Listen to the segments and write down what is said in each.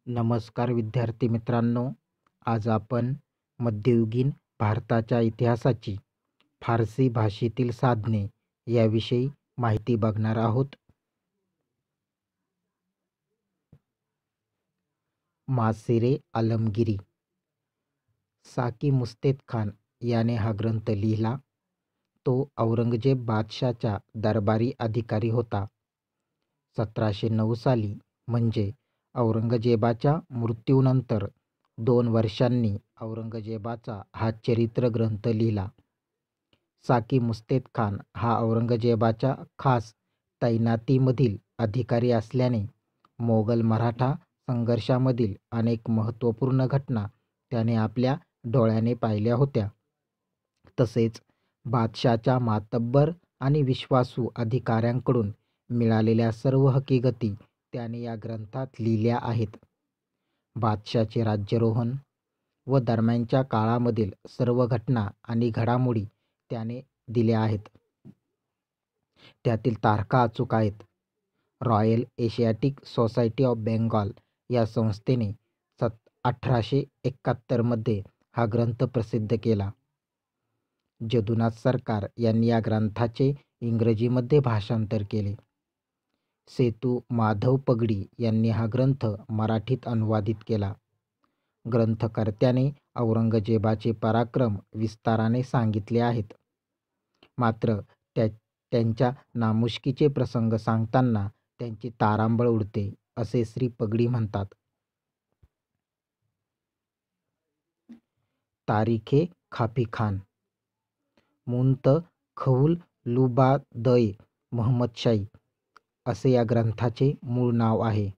नमस्कार विद्यार्थी मित्रांनो. आज आपण मध्ययुगीन भारताच्या इतिहासाची फारसी भाषेतील साधने याविषयी माहिती बघणार आहोत. मासिरे आलमगिरी. साकी मुस्तेद खान याने हा ग्रंथ लिहिला. तो औरंगजेब बादशाच्या दरबारी अधिकारी होता. 1709 साली म्हणजे औरंगजेबाच्या मृत्यूनंतर 2 वर्षांनी औरंगजेबाचा हा चरित्र ग्रंथ लिहिला. साकी मुस्तेद खान हा औरंगजेबाच्या खास तैनातीमधील अधिकारी असल्याने मोगल मराठा संघर्षामधील अनेक महत्त्वपूर्ण घटना त्याने आपल्या डोळ्याने पाहिल्या होत्या. तसेच बादशाच्या मातब्बर आणि विश्वासू अधिकाऱ्यांकडून मिळालेल्या सर्व हकीकती त्याने या ग्रंथात लिहिल्या आहेत. बादशाचे राज्यारोहण व दरम्यानच्या काळामधील सर्व घटना आणि घडामोडी त्याने दिल्या आहेत. त्यातील तारखा अचूक आहेत. Royal Asiatic society of Bengal या संस्थेने 1871 मध्ये हा ग्रंथ प्रसिद्ध केला. जदुनाथ सरकार यांनी या ग्रंथाचे इंग्रजीमध्ये भाषांतर केले. सेतू माधव पगडी यांनी हा ग्रंथ मराठीत अनुवादित केला. ग्रंथकर्त्याने औरंगजेबाचे पराक्रम विस्ताराने सांगितले आहेत. मात्र त्यांच्या नामुष्कीचे प्रसंग सांगताना त्यांची तारांबळ उडते, असे श्री पगडी म्हणतात. तारीखे खाफी खान. मुंतखौल लुबादय महमदशाही असे या ग्रंथाचे मूळ नाव आहे.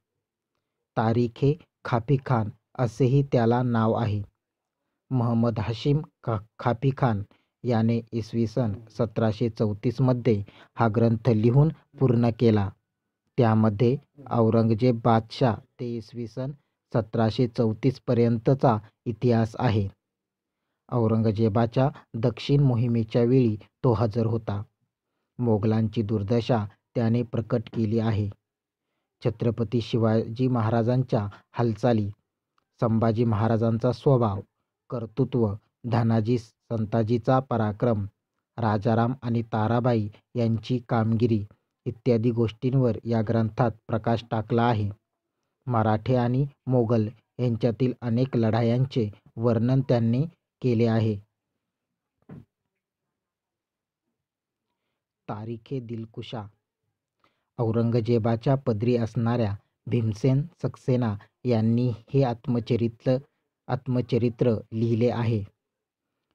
तारीखे खाफी खान असेही त्याला नाव आहे. महमद हाशिम खाफी खान याने इसवी सन 1734 मध्ये हा ग्रंथ लिहून पूर्ण केला. त्यामध्ये औरंगजेब बादशाह ते इसवी सन 1734 पर्यंतचा इतिहास आहे. औरंगजेबाच्या दक्षिण मोहिमेच्या वेळी तो हजर होता. मोगलांची दुर्दशा त्याने प्रकट केली आहे. छत्रपती शिवाजी महाराजांच्या हालचाली, संभाजी महाराजांचा स्वभाव, कर्तृत्व, धनाजी संताजीचा पराक्रम, राजाराम आणि ताराबाई यांची कामगिरी इत्यादी गोष्टींवर या ग्रंथात प्रकाश टाकला आहे. मराठे आणि मोगल यांच्यातील अनेक लढायांचे वर्णन त्यांनी केले आहे. तारीखे दिलकुशा. औरंगजेबाच्या पदरी असणाऱ्या भीमसेन सक्सेना यांनी हे आत्मचरित्र लिहिले आहे.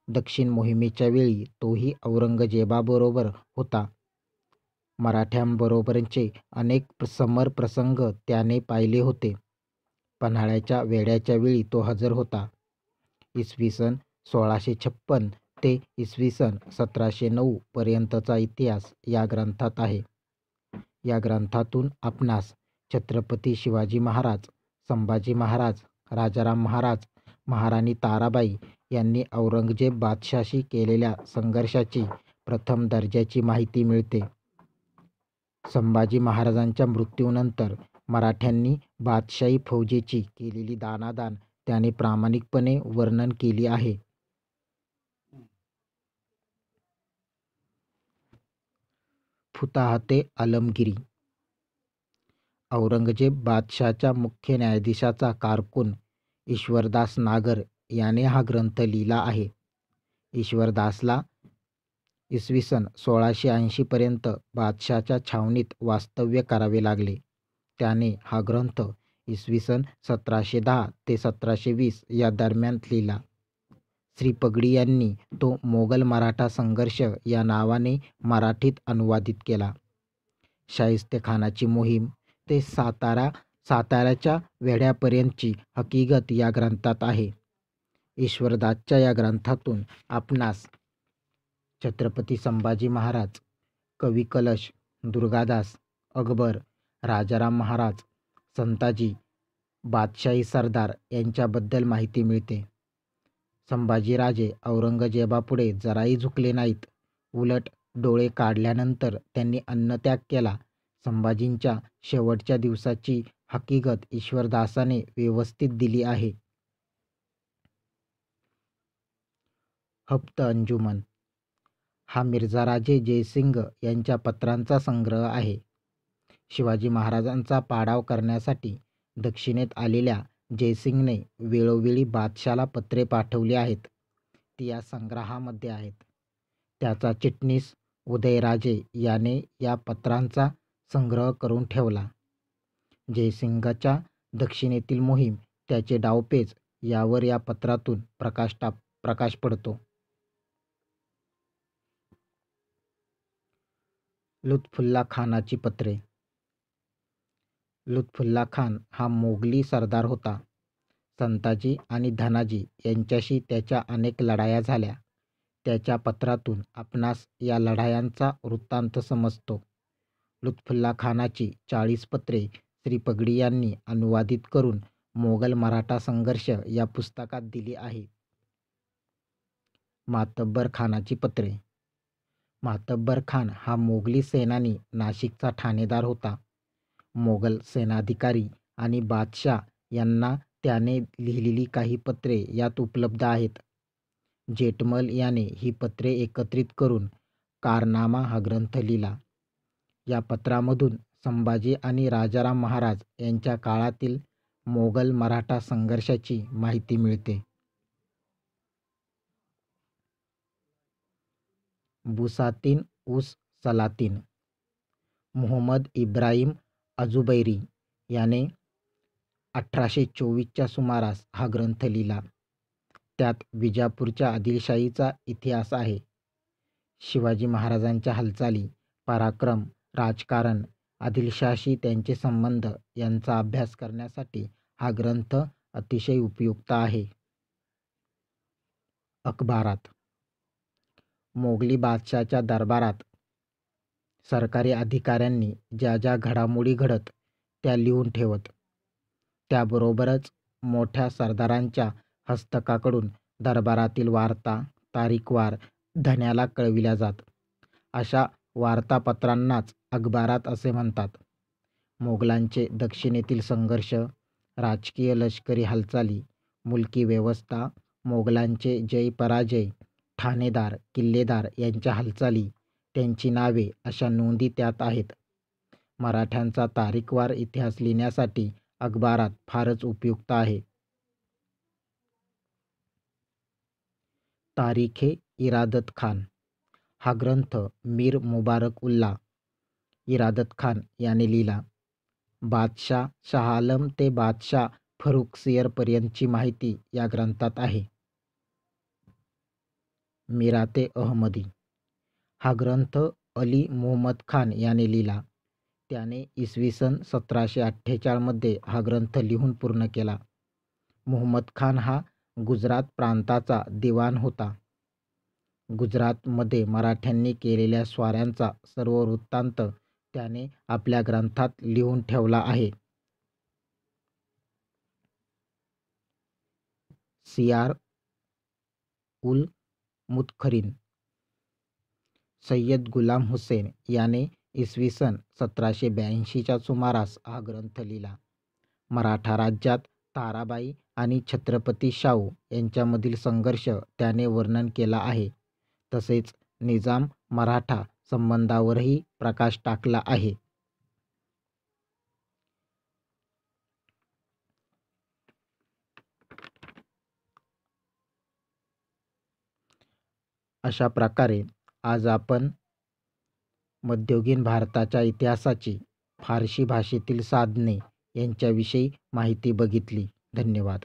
दक्षिण मोहिमेच्या वेळी तोही औरंगजेबाबरोबर होता. मराठ्यांबरोबरचे अनेक समर प्रसंग त्याने पाहिले होते. पन्हाळ्याच्या वेढ्याच्या वेळी तो हजर होता. इसवी सन 1656 ते इसवी सन 1709 पर्यंतचा इतिहास या ग्रंथात आहे. या ग्रंथातून आपणास छत्रपती शिवाजी महाराज, संभाजी महाराज, राजाराम महाराज, महाराणी ताराबाई यांनी औरंगजेब बादशाशी केलेल्या संघर्षाची प्रथम दर्जाची माहिती मिळते. संभाजी महाराजांच्या मृत्यूनंतर मराठ्यांनी बादशाही फौजेची केलेली दाणादाण त्याने प्रामाणिकपणे वर्णन केली आहे. फुताहते आलमगिरी. औरंगजेब बादशाच्या मुख्य न्यायाधीशाचा कारकून ईश्वरदास नागर याने हा ग्रंथ लिहिला आहे. ईश्वरदासला इसवी सन 1680 पर्यंत बादशाच्या छावणीत वास्तव्य करावे लागले. त्याने हा ग्रंथ इसवी सन 1710 ते 1720 या दरम्यान लिहिला. श्री पगडी यांनी तो मोगल मराठा संघर्ष या नावाने मराठीत अनुवादित केला. शाहिस्तेखानाची मोहीम ते साताऱ्याच्या वेढ्यापर्यंतची हकीकत या ग्रंथात आहे. ईश्वरदासच्या या ग्रंथातून आपणास छत्रपती संभाजी महाराज, कवी कलश, दुर्गादास, अकबर, राजाराम महाराज, संताजी, बादशाही सरदार यांच्याबद्दल माहिती मिळते. संभाजीराजे औरंगजेबापुढे जराही झुकले नाहीत. उलट डोळे काढल्यानंतर त्यांनी अन्नत्याग केला. संभाजींच्या शेवटच्या दिवसाची हकीकत ईश्वरदासाने व्यवस्थित दिली आहे. हफ्त अंजुमन हा मिर्झाराजे जयसिंग यांच्या पत्रांचा संग्रह आहे. शिवाजी महाराजांचा पाडाव करण्यासाठी दक्षिणेत आलेल्या जयसिंगने वेळोवेळी बादशाला पत्रे पाठवली आहेत. ती या संग्रहामध्ये आहेत. त्याचा चिटणीस उदयराजे याने या पत्रांचा संग्रह करून ठेवला. जयसिंगाच्या दक्षिणेतील मोहीम, त्याचे डावपेच यावर या पत्रातून प्रकाश पडतो. लुत्फुल्ला खानाची पत्रे. लुत्फुल्ला खान हा मोगली सरदार होता. संताजी आणि धनाजी यांच्याशी त्याच्या अनेक लढाया झाल्या. त्याच्या पत्रातून आपणास या लढायांचा वृत्तांत समजतो. लुत्फुल्ला खानाची 40 पत्रे श्री पगडी यांनी अनुवादित करून मोगल मराठा संघर्ष या पुस्तकात दिली आहे. मातब्बर खानाची पत्रे. मातब्बर खान हा मोगली सेनानी नाशिकचा ठाणेदार होता. मोगल सेनाधिकारी आणि बादशाह यांना त्याने लिहिलेली काही पत्रे यात उपलब्ध आहेत. जेठमल याने ही पत्रे एकत्रित करून कारनामा हा ग्रंथ लिहिला. या पत्रामधून संभाजी आणि राजाराम महाराज यांच्या काळातील मोगल मराठा संघर्षाची माहिती मिळते. बुसातीन उस सलातीन. मुहम्मद इब्राहिम अजुबैरी याने 1824च्या सुमारास हा ग्रंथ लिहिला. त्यात विजापूरच्या आदिलशाहीचा इतिहास आहे. शिवाजी महाराजांच्या हालचाली, पराक्रम, राजकारण, आदिलशाही त्यांचे संबंध यांचा अभ्यास करण्यासाठी हा ग्रंथ अतिशय उपयुक्त आहे. अखबारात. मोगली बादशाच्या दरबारात सरकारी अधिकाऱ्यांनी ज्या ज्या घडामोडी घडत त्या लिहून ठेवत. त्याबरोबरच मोठ्या सरदारांच्या हस्तकाकडून दरबारातील वार्ता तारीखवार धन्याला कळविल्या जात. अशा वार्तापत्रांनाच अखबारात असे म्हणतात. मोगलांचे दक्षिणेतील संघर्ष, राजकीय लष्करी हालचाली, मुलकी व्यवस्था, मोगलांचे जय पराजय, ठाणेदार किल्लेदार यांच्या हालचाली, त्यांची नावे अशा नोंदी त्यात आहेत. मराठ्यांचा तारीखवार इतिहास लिहिण्यासाठी अखबारात फारच उपयुक्त आहे. तारीखे इरादत खान हा ग्रंथ मीर मुबारक उल्ला इरादत खान याने लिहिला. बादशाह शहाआलम ते बादशाह फरुखसियर पर्यंतची माहिती या ग्रंथात आहे. मिराते अहमदी हा ग्रंथ अली मुहम्मद खान याने लिहिला. त्याने इसवी सन 1748 मध्ये हा ग्रंथ लिहून पूर्ण केला. मुहम्मद खान हा गुजरात प्रांताचा दिवाण होता. गुजरातमध्ये मराठ्यांनी केलेल्या स्वाऱ्यांचा सर्व वृत्तांत त्याने आपल्या ग्रंथात लिहून ठेवला आहे. सियार उल मुतखरीन सय्यद गुलाम हुसेन याने इसवी सन 1782च्या सुमारास हा ग्रंथ लिहिला. मराठा राज्यात ताराबाई आणि छत्रपती शाहू यांच्यामधील संघर्ष त्याने वर्णन केला आहे. तसेच निजाम मराठा संबंधावरही प्रकाश टाकला आहे. अशा प्रकारे आज आपण मध्ययुगीन भारताच्या इतिहासाची फारसी भाषेतील साधने यांच्याविषयी माहिती बघितली. धन्यवाद.